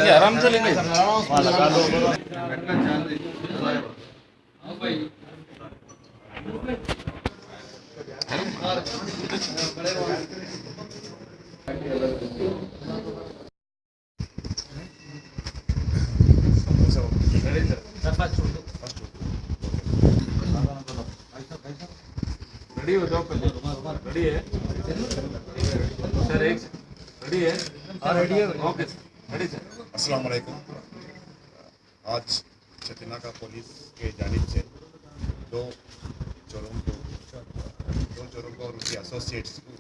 आराम से लेंगे। रेडी हो जाओ पहले। रेडी है सर? एक रेडी है? रेडी है। Okay ready sir. अस्सलाम वालेकुम। आज छतीनाका पुलिस के जानिब से दो चोरों को और उनके एसोसिएट्स को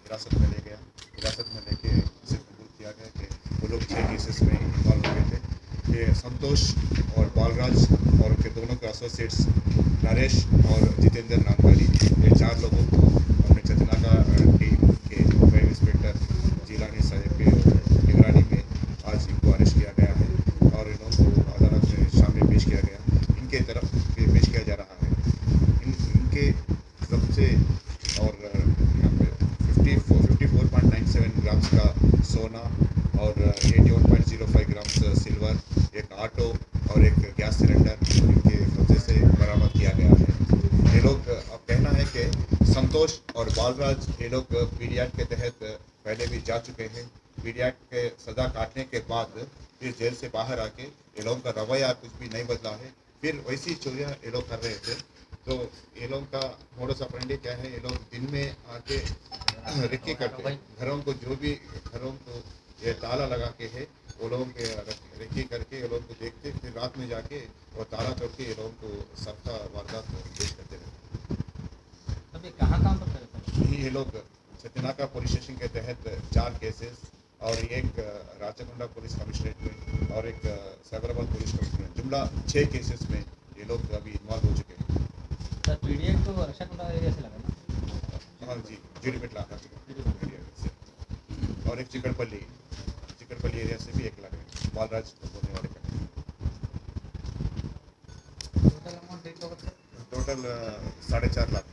हिरासत में ले गया। हिरासत में लेके इसे कबूल किया गया कि वो लोग 6 केसेस में इन्वॉल्व हो गए थे। ये संतोष और बालराज और उनके दोनों के एसोसिएट्स नरेश और जितेंद्र नांगवाली, ये 4 लोगों को हमने छतीनाका टीम के वेब इंस्पेक्टर जिलानी साहब के निगरानी में आज इनको अरेस्ट किया गया है और इनको अदालत में सामने पेश किया गया। इनके तरफ ये पेश किया जा रहा है। इनके तरफ से और यहाँ पे 54.97 ग्राम्स का सोना और 81.05 ग्राम्स सिल्वर, एक ऑटो और एक गैस सिलेंडर इनके कब्जे से बरामद किया गया है। ये लोग, अब कहना है कि संतोष और बालराज ये लोग पीडियाट के तहत पहले भी जा चुके हैं। पीडियाट के सज़ा काटने के बाद फिर जेल से बाहर आके ये लोगों का रवैया कुछ भी नहीं बदला है। फिर वैसी चोरियाँ ये लोग कर रहे थे। तो ये लोग का मोडस ऑपरेंडी क्या है, ये लोग दिन में आके रिक्की करते हैं घरों को, जो भी घरों को ये ताला लगा के है वो लोगों के रिक्की करके ये लोग को देखते, फिर रात में जाके वो ताला तोड़ के ये लोगों को सबका वारदात पेश करते रहते। अभी कहाँ काम करते हैं ये लोग? छतीनाका पुलिस स्टेशन के तहत 4 केसेस और एक राचकोंडा पुलिस कमिश्नरेट में और एक साइबराबाद पुलिस कमिश्नरेट, जुमला 6 केसेस में ये लोग अभी इन्वॉल्व हो चुके हैं। सर पीडीएफ तो राचकोंडा एरिया से लगा ना? हाँ जी, जीडीपेट एरिया से, और एक चिकनपल्ली एरिया से भी एक लगा है, बालराज बोलने वाले का। टोटल 4.5 लाख।